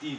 3,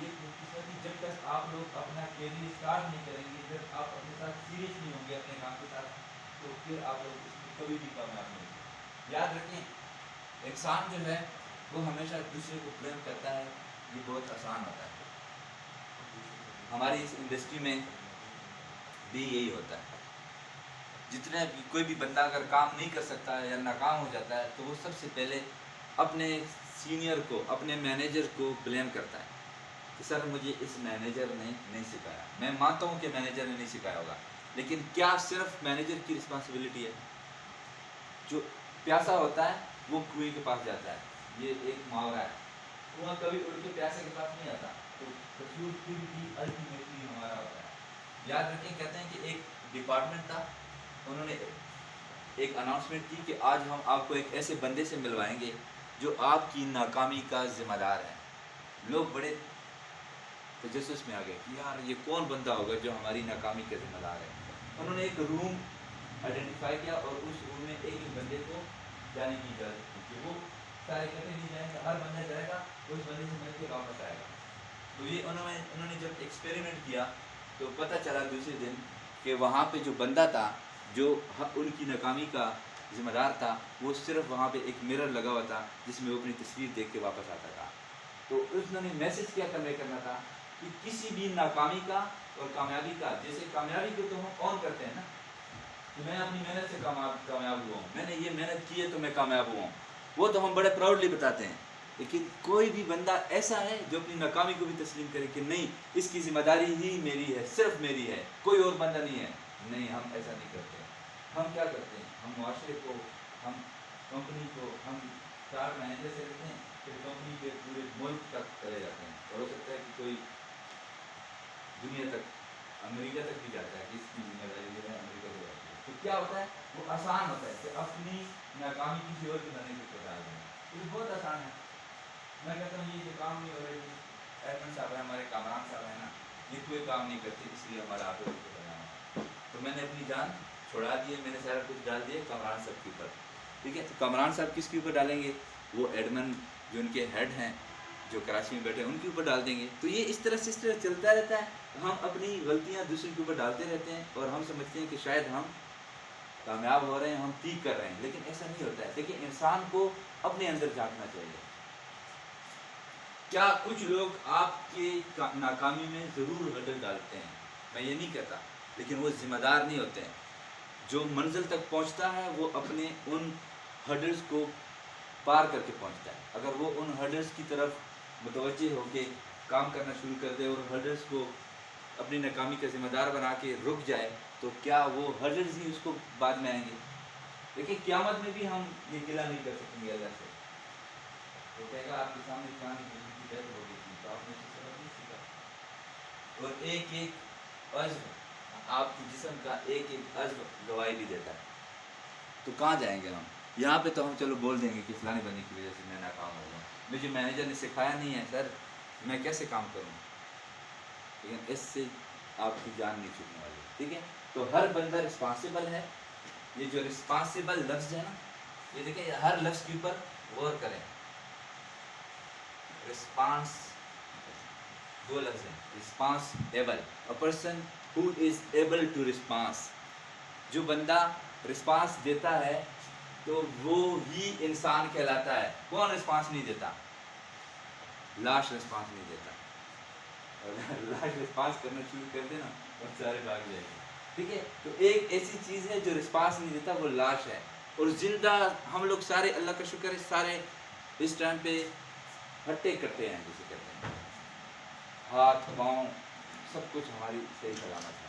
یہ خوشقسمتی جب تک آپ لوگ اپنا کیریئر اسٹارٹ نہیں کریں گے، جب آپ اپنے ساتھ سیریس نہیں ہوں گے اپنے کام کے ساتھ، تو پھر آپ لوگ اس میں کبھی بھی کامیاب نہیں ہوں گے۔ یاد رکھیں، انسان جو ہے وہ ہمیشہ دوسرے کو بلیم کرتا ہے، یہ بہت آسان ہوتا ہے۔ ہماری اس انڈسٹری میں بھی یہی ہوتا ہے، جتنے بھی کوئی بھی بندہ اگر کام نہیں کر سکتا ہے یا ناکام ہو جاتا ہے تو وہ سب سے پہلے اپنے سینئر کو، اپنے مینیجر کو بلیم کرتا ہے کہ سر مجھے اس مینیجر نے نہیں سکھایا۔ میں مانتا ہوں کہ مینیجر نے نہیں سکھایا ہوگا، لیکن کیا صرف مینیجر کی رسپانسبلٹی ہے؟ جو پیاسا ہوتا ہے وہ کنویں کے پاس جاتا ہے، یہ ایک محاورہ ہے، کنواں کبھی اڑ کے پیاسے کے پاس نہیں آتا، تو قصور پھر بھی الٹیمیٹلی ہمارا ہوتا ہے۔ یاد رکھیں، کہتے ہیں کہ ایک ڈپارٹمنٹ تھا، انہوں نے ایک اناؤنسمنٹ کی کہ آج ہم آپ کو ایک ایسے بندے سے ملوائیں گے جو آپ کی ناکامی کا ذمہ دار ہے۔ لوگ بڑے تجسس میں آ گئے کہ یار یہ کون بندہ ہوگا جو ہماری ناکامی کا ذمہ دار ہے۔ انہوں نے ایک روم آئیڈینٹیفائی کیا اور اس روم میں ایک ایک بندے کو جانے کی اجازت دی کہ وہ سارے کٹے نہیں جائیں گے، ہر بندہ جائے گا، اس بندے سے مل کے واپس آئے گا۔ تو یہ انہوں نے جب ایکسپیریمنٹ کیا تو پتہ چلا دوسرے دن کہ وہاں پہ جو بندہ تھا جو ان کی ناکامی کا ذمہ دار تھا، وہ صرف وہاں پہ ایک مرر لگا ہوا تھا جس میں وہ اپنی تصویر دیکھ کے واپس آتا تھا۔ تو اس نے میسج کیا کنوے کرنا تھا کہ کسی بھی ناکامی کا اور کامیابی کا، جیسے کامیابی کو تو ہم آن کرتے ہیں نا کہ میں اپنی محنت سے کامیاب ہوا ہوں، میں نے یہ محنت کی ہے تو میں کامیاب ہوا ہوں، وہ تو ہم بڑے پراؤڈلی بتاتے ہیں۔ لیکن کوئی بھی بندہ ایسا ہے جو اپنی ناکامی کو بھی تسلیم کرے کہ نہیں اس کی ذمہ داری ہی میری ہے، صرف میری ہے، کوئی اور بندہ نہیں ہے؟ نہیں، ہم ایسا نہیں کرتے۔ ہم کیا کرتے ہیں؟ ہم معاشرے کو، ہم کمپنی کو، ہم چار مہینے سے رہتے ہیں، پھر کمپنی کے پورے ملک تک چلے جاتے ہیں، اور ہو سکتا ہے کہ کوئی دنیا تک، امریکہ تک بھی جاتا ہے کہ اس کی ذمہ داری جو ہے امریکہ کو جاتی ہے۔ تو کیا ہوتا ہے؟ وہ آسان ہوتا ہے کہ اپنی ناکامی کسی اور کے بنانے کی بتا دیں، یہ بہت آسان ہے۔ میں کہتا ہوں یہ جو کام نہیں ہو رہی، ایڈمن صاحب ہیں ہمارے، کامران صاحب ہیں نا، یہ کوئی کام نہیں کرتے، اس لیے ہمارا آپ کو بنانا۔ تو میں نے اپنی جان چھوڑا دی ہے، میں نے سارا کچھ ڈال دیا کامران صاحب کے اوپر، ٹھیک ہے؟ تو کامران صاحب کس کے اوپر ڈالیں گے؟ وہ ایڈمن جو ان کے ہیڈ ہیں جو کراچی میں بیٹھے ہیں ان کے اوپر ڈال دیں گے۔ تو یہ اس طرح چلتا رہتا ہے، ہم اپنی غلطیاں دوسرے کے اوپر ڈالتے رہتے ہیں اور ہم سمجھتے ہیں کہ شاید ہم کامیاب ہو رہے ہیں، ہم ٹھیک کر رہے ہیں، لیکن ایسا نہیں ہوتا ہے۔ لیکن انسان کو اپنے اندر جھانکنا چاہیے۔ کیا کچھ لوگ آپ کی ناکامی میں ضرور ہڈل ڈالتے ہیں، میں یہ نہیں کہتا، لیکن وہ ذمہ دار نہیں ہوتے ہیں۔ جو منزل تک پہنچتا ہے وہ اپنے ان ہڈلز کو پار کر کے پہنچتا ہے۔ اگر وہ ان ہڈلز کی طرف متوجہ ہو کے کام کرنا شروع کر دے اور ہڈلز کو اپنی ناکامی کا ذمہ دار بنا کے رک جائے، تو کیا وہ ہڈلز ہی اس کو بعد میں آئیں گے؟ لیکن قیامت میں بھی ہم یہ گلہ نہیں کر سکیں گے اللہ سے۔ وہ کہے گا آپ کے سامنے فلان کی ڈیتھ ہو گئی تھی تو آپ نے اسے سبق نہیں سیکھا، اور ایک ایک عضو آپ کے جسم کا ایک ایک عضو گواہی بھی دیتا ہے۔ تو کہاں جائیں گے ہم؟ یہاں پہ تو ہم چلو بول دیں گے کہ فلانے بندے کی وجہ سے میں ناکام ہو گیا، مجھے مینیجر نے سکھایا نہیں ہے سر، میں کیسے کام کروں؟ لیکن اس سے آپ کی جان نہیں چھوٹنے والی، ٹھیک ہے؟ تو ہر بندہ رسپانسیبل ہے۔ یہ جو رسپانسیبل لفظ ہے نا، یہ دیکھیں ہر لفظ کے اوپر غور کریں۔ رسپانس، دو لفظ ہیں، responsible, a person who is able to response. جو بندہ رسپانس دیتا ہے تو وہ ہی انسان کہلاتا ہے۔ کون رسپانس نہیں دیتا؟ لاش رسپانس نہیں دیتا۔ اور لاش رسپانس کرنا شروع کر دے نا اور سارے بھاگ جائیں گے، ٹھیک ہے؟ تو ایک ایسی چیز ہے جو رسپانس نہیں دیتا، وہ لاش ہے۔ اور زندہ ہم لوگ سارے، اللہ کا شکر ہے، سارے اس ٹائم پہ ہٹے کٹے ہیں، جسے کہتے ہیں، ہاتھ پاؤں سب کچھ ہماری صحیح سلامت ہے۔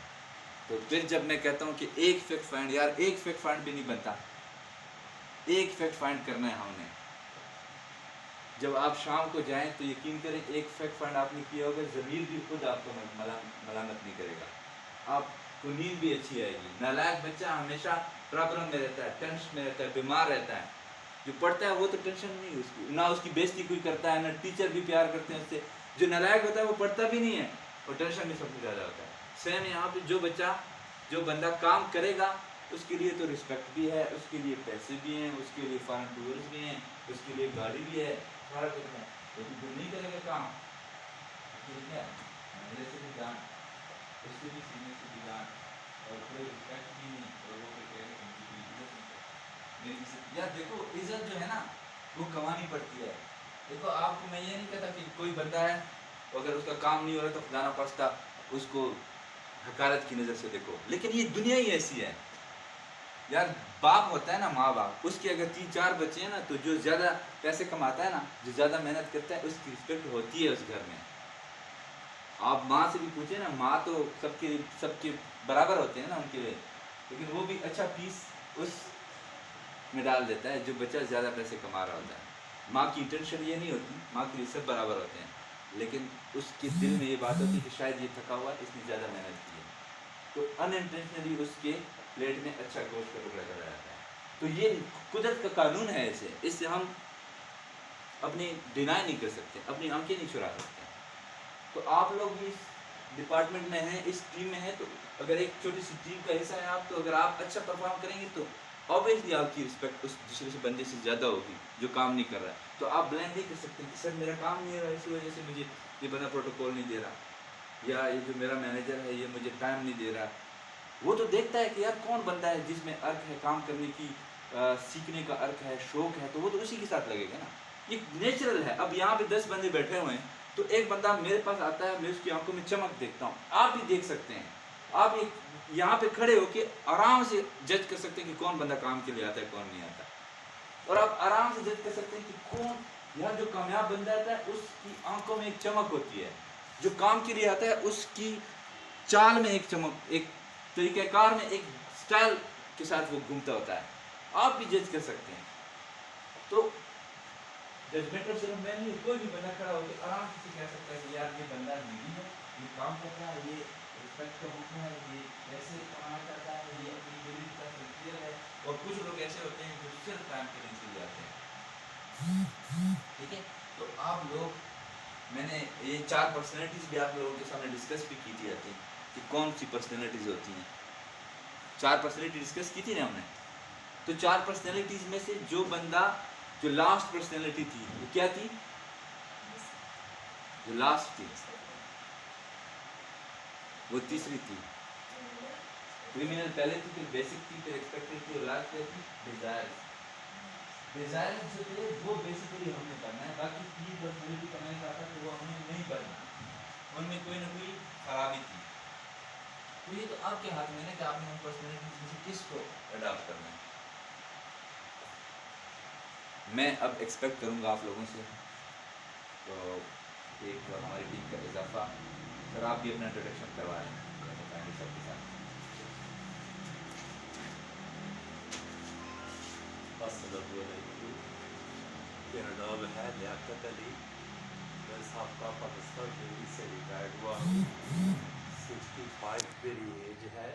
تو پھر جب میں کہتا ہوں کہ ایک فیکٹ فائنڈ، یار ایک فیکٹ فائنڈ بھی نہیں بنتا، ایک فیکٹ فائنڈ کرنا ہے ہم نے۔ جب آپ شام کو جائیں تو یقین کریں ایک فیکٹ فائنڈ آپ نے کیا ہوگا، ضمیر بھی خود آپ کو ملامت نہیں کرے گا، آپ کو نیند بھی اچھی آئے گی۔ نالائق بچہ ہمیشہ پرابلم میں رہتا ہے، ٹینشن میں رہتا ہے، بیمار رہتا ہے۔ جو پڑھتا ہے وہ تو ٹینشن نہیں اس کی، نہ اس کی بےزتی کوئی کرتا ہے، نہ ٹیچر بھی پیار کرتے ہیں اس سے۔ جو نالائق ہوتا ہے وہ پڑھتا بھی نہیں ہے اور ٹینشن بھی سب سے زیادہ ہوتا ہے۔ سیم یہاں پہ جو بندہ کام کرے گا اس کے لیے تو رسپیکٹ بھی ہے، اس کے لیے پیسے بھی ہیں، اس کے لیے فارن ٹورز بھی ہیں، اس کے لیے گاڑی بھی ہے، سارا کچھ ہے، لیکن جو نہیں کرے گا کام، یہ کیا ہے میرے سے بھی جان اس سے بھی سینے سے بھی جان اور کوئی رسپیکٹ بھی نہیں اور وہ کہہ رہے ہیں کہ عزت میری عزت یار دیکھو عزت جو ہے نا وہ کمانی پڑتی ہے. دیکھو آپ کو میں یہ نہیں کہتا کہ کوئی بندہ ہے اگر اس کا کام نہیں ہو رہا تو خدا نہ خواستہ اس کو حقارت کی نظر سے دیکھو, لیکن یہ دنیا ہی ایسی ہے یار. باپ ہوتا ہے نا ماں باپ, اس کے اگر 3-4 بچے ہیں نا تو جو زیادہ پیسے کماتا ہے نا, جو زیادہ محنت کرتا ہے, اس کی رسپیکٹ ہوتی ہے اس گھر میں. آپ ماں سے بھی پوچھیں نا, ماں تو سب کے برابر ہوتے ہیں نا ان کے لیے, لیکن وہ بھی اچھا پیس اس میں ڈال دیتا ہے جو بچہ زیادہ پیسے کما رہا ہوتا ہے. ماں کی انٹینشن یہ نہیں ہوتی, ماں کے لیے سب برابر ہوتے ہیں, لیکن اس کے دل میں یہ بات ہوتی ہے کہ شاید یہ تھکا ہوا ہے, اس نے زیادہ محنت کی ہے, تو ان انٹینشنلی اس کے پلیٹ میں اچھا گوشت کا ٹکڑا چلا جاتا ہے. تو یہ قدرت کا قانون ہے. اس سے ہم اپنی ڈینائی نہیں کر سکتے, اپنی آنکھیں نہیں چرا سکتے. تو آپ لوگ بھی اس ڈپارٹمنٹ میں ہیں, اس ٹیم میں ہیں, تو اگر ایک چھوٹی سی ٹیم کا حصہ ہے آپ, تو اگر آپ اچھا پرفارم کریں گے تو اوبیسلی آپ کی رسپیکٹ اس دوسرے سے بندے سے زیادہ ہوگی جو کام نہیں کر رہا ہے. تو آپ بلیم نہیں کر سکتے کہ سر میرا کام نہیں ہو رہا ہے, اسی وجہ سے مجھے یہ بندہ پروٹوکول نہیں دے رہا, یا یہ جو میرا مینیجر ہے یہ مجھے ٹائم نہیں دے رہا. وہ تو دیکھتا ہے کہ یار کون بندہ ہے جس میں ارک ہے کام کرنے کی, سیکھنے کا ارک ہے, شوق ہے, تو وہ تو اسی کے ساتھ لگے گا نا. یہ نیچرل ہے. اب یہاں پہ 10 بندے بیٹھے ہوئے ہیں, تو ایک بندہ میرے پاس آتا ہے, میں اس کی آنکھوں میں چمک دیکھتا ہوں. آپ بھی دیکھ سکتے ہیں, آپ یہاں پہ کھڑے ہو کے آرام سے جج کر سکتے ہیں کہ کون بندہ کام کے لیے آتا ہے, کون نہیں آتا. اور آپ آرام سے جج کر سکتے ہیں کہ کون یہاں جو کامیاب بندہ آتا ہے اس کی آنکھوں میں ایک چمک ہوتی ہے, جو کام کے لیے آتا ہے اس کی چال میں ایک چمک, ایک طریقہ کار میں, ایک سٹائل کے ساتھ وہ گھومتا ہوتا ہے. آپ بھی جج کر سکتے ہیں. تو ججمنٹل صرف میں نہیں, کوئی بھی بندہ کھڑا ہو کے آرام سے کہہ سکتا ہے کہ یار یہ بندہ نیڈی ہے, یہ کام کرتا ہے, یہ رسپیکٹ کا حکم ہے, یہ ایسے کمانا چاہتا ہے, یہ اپنی ڈیلیٹ کا سنسیئر ہے. اور کچھ لوگ ایسے ہوتے ہیں جو صرف ٹائم کے لیے چل جاتے ہیں. ٹھیک ہے, تو آپ لوگ, میں نے یہ 4 پرسنالٹیز بھی آپ لوگوں کے سامنے ڈسکس بھی کی تھی آتی کہ کون سی پرسنالٹیز ہوتی ہیں. 4 پرسنالٹی ڈسکس کی تھی نا ہم نے. تو 4 پرسنالٹیز میں سے جو بندہ, جو لاسٹ پرسنالٹی تھی وہ کیا تھی, جو لاسٹ تھی وہ تیسری تھی. کرمینل پہلے تھی, پھر بیسک تھی, پھر ایکسپیکٹڈ تھی, اور لاسٹ کیا تھی, ڈیزائر. ڈیزائر جو تھے وہ بیسیکلی ہم نے کرنا ہے, باقی 3 پرسنالٹی کا میں چاہتا کہ وہ ہم نے نہیں کرنا, ان میں کوئی نہ کوئی خرابی تھی. تو یہ تو آپ کے ہاتھ میں ہے کہ آپ نے ان پرسنالٹیز میں سے کس کو اڈاپٹ کرنا ہے. میں اب ایکسپیکٹ کروں گا آپ لوگوں سے, تو ایک ہماری ٹیم کا اضافہ, سر آپ بھی اپنا انٹروڈکشن کروائیں سب کے ساتھ. السلام علیکم, میرا نام ہے لیاقت علی, میں سابقہ پاکستان نیوی سے ریٹائرڈ ہوا ہوں. 65 میری ایج ہے.